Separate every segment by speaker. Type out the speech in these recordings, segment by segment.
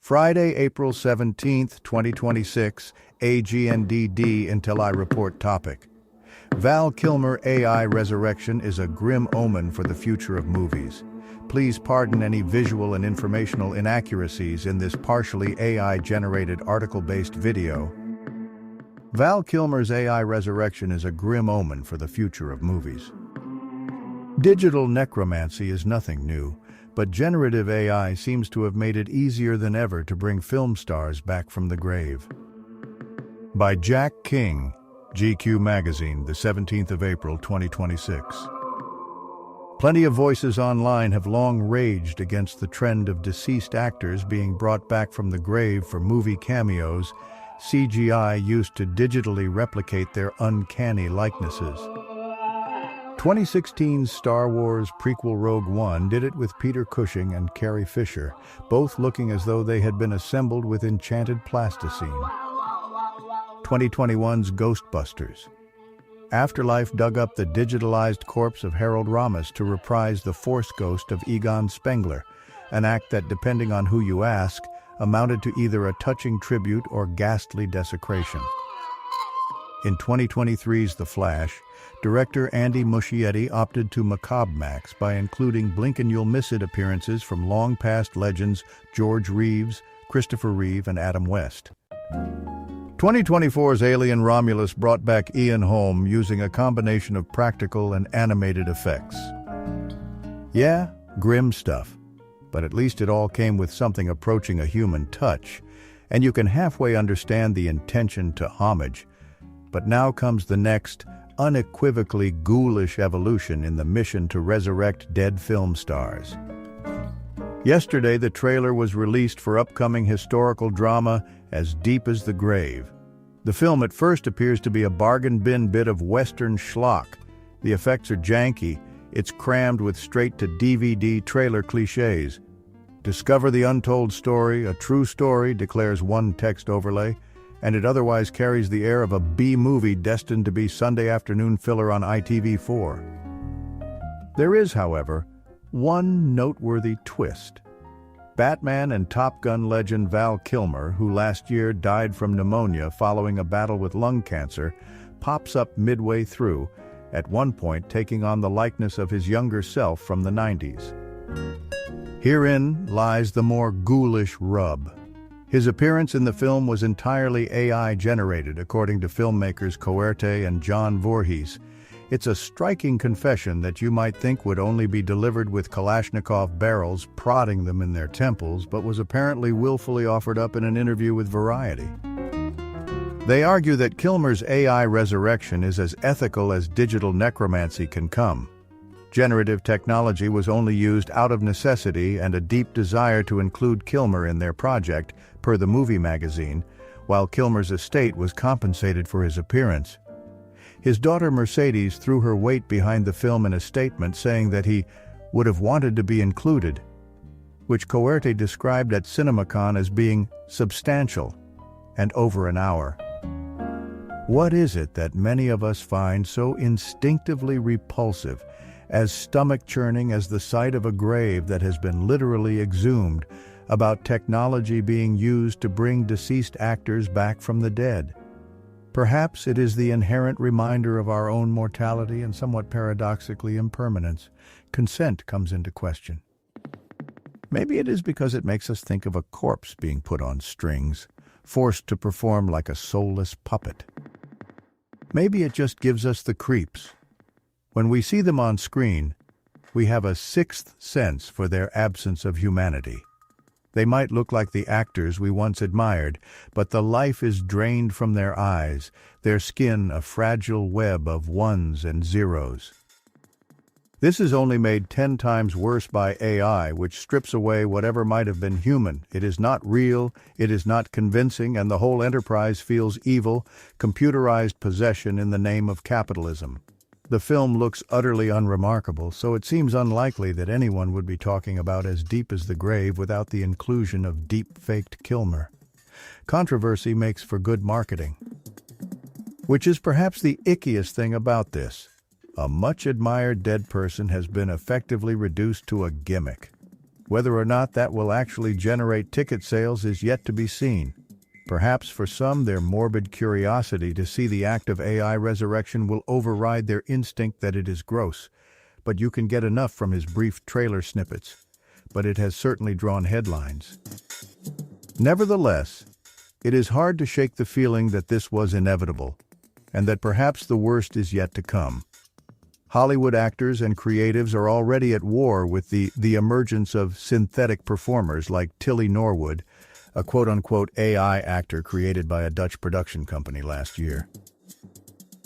Speaker 1: Friday, April 17th, 2026, AGNDD until I report topic. Val Kilmer AI resurrection is a grim omen for the future of movies. Please pardon any visual and informational inaccuracies in this partially AI-generated article-based video. Val Kilmer's AI resurrection is a grim omen for the future of movies. Digital necromancy is nothing new, but generative AI seems to have made it easier than ever to bring film stars back from the grave. By Jack King, GQ Magazine, the 17th of April, 2026. Plenty of voices online have long raged against the trend of deceased actors being brought back from the grave for movie cameos, CGI used to digitally replicate their uncanny likenesses. 2016's Star Wars prequel Rogue One did it with Peter Cushing and Carrie Fisher, both looking as though they had been assembled with enchanted plasticine. 2021's Ghostbusters. Afterlife dug up the digitalized corpse of Harold Ramis to reprise the Force ghost of Egon Spengler, an act that, depending on who you ask, amounted to either a touching tribute or ghastly desecration. In 2023's The Flash, director Andy Muschietti opted to macabre max by including blink-and-you'll-miss-it appearances from long-past legends George Reeves, Christopher Reeve, and Adam West. 2024's Alien Romulus brought back Ian Holm using a combination of practical and animated effects. Yeah, grim stuff, but at least it all came with something approaching a human touch, and you can halfway understand the intention to homage. But now comes the next, unequivocally ghoulish evolution in the mission to resurrect dead film stars. Yesterday, the trailer was released for upcoming historical drama As Deep as the Grave. The film at first appears to be a bargain bin bit of Western schlock. The effects are janky. It's crammed with straight-to-DVD trailer cliches. Discover the untold story, a true story, declares one text overlay, and it otherwise carries the air of a B-movie destined to be Sunday afternoon filler on ITV4. There is, however, one noteworthy twist. Batman and Top Gun legend Val Kilmer, who last year died from pneumonia following a battle with lung cancer, pops up midway through, at one point taking on the likeness of his younger self from the 90s. Herein lies the more ghoulish rub. His appearance in the film was entirely AI-generated, according to filmmakers Coerte and John Voorhees. It's a striking confession that you might think would only be delivered with Kalashnikov barrels prodding them in their temples, but was apparently willfully offered up in an interview with Variety. They argue that Kilmer's AI resurrection is as ethical as digital necromancy can come. Generative technology was only used out of necessity and a deep desire to include Kilmer in their project, per the movie magazine, while Kilmer's estate was compensated for his appearance. His daughter Mercedes threw her weight behind the film in a statement saying that he would have wanted to be included, which Coerte described at CinemaCon as being substantial and over an hour. What is it that many of us find so instinctively repulsive, as stomach-churning as the sight of a grave that has been literally exhumed, about technology being used to bring deceased actors back from the dead? Perhaps it is the inherent reminder of our own mortality and somewhat paradoxically impermanence. Consent comes into question. Maybe it is because it makes us think of a corpse being put on strings, forced to perform like a soulless puppet. Maybe it just gives us the creeps. When we see them on screen, we have a sixth sense for their absence of humanity. They might look like the actors we once admired, but the life is drained from their eyes, their skin a fragile web of ones and zeros. This is only made 10 times worse by AI, which strips away whatever might have been human. It is not real, it is not convincing, and the whole enterprise feels evil, computerized possession in the name of capitalism. The film looks utterly unremarkable, so it seems unlikely that anyone would be talking about As Deep as the Grave without the inclusion of deep-faked Kilmer. Controversy makes for good marketing. Which is perhaps the ickiest thing about this. A much-admired dead person has been effectively reduced to a gimmick. Whether or not that will actually generate ticket sales is yet to be seen. Perhaps for some, their morbid curiosity to see the act of AI resurrection will override their instinct that it is gross. But you can get enough from his brief trailer snippets. But it has certainly drawn headlines. Nevertheless, it is hard to shake the feeling that this was inevitable, and that perhaps the worst is yet to come. Hollywood actors and creatives are already at war with the emergence of synthetic performers like Tilly Norwood, a quote-unquote AI actor created by a Dutch production company last year.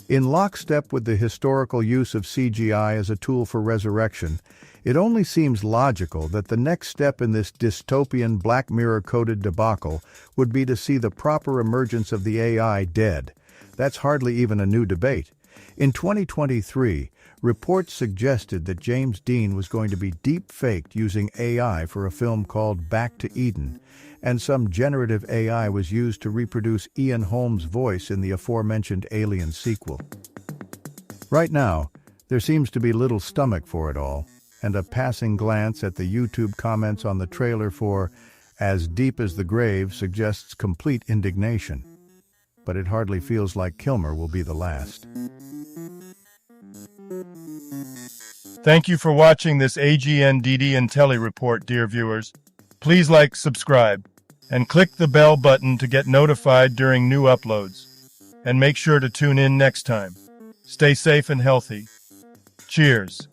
Speaker 1: In lockstep with the historical use of CGI as a tool for resurrection, it only seems logical that the next step in this dystopian Black Mirror-coded debacle would be to see the proper emergence of the AI dead. That's hardly even a new debate. In 2023, reports suggested that James Dean was going to be deep-faked using AI for a film called Back to Eden, and some generative AI was used to reproduce Ian Holmes' voice in the aforementioned Alien sequel. Right now, there seems to be little stomach for it all, and a passing glance at the YouTube comments on the trailer for As Deep as the Grave suggests complete indignation. But it hardly feels like Kilmer will be the last.
Speaker 2: Thank you for watching this AGNDD and Telly report, dear viewers. Please like, subscribe, and click the bell button to get notified during new uploads. And make sure to tune in next time. Stay safe and healthy. Cheers.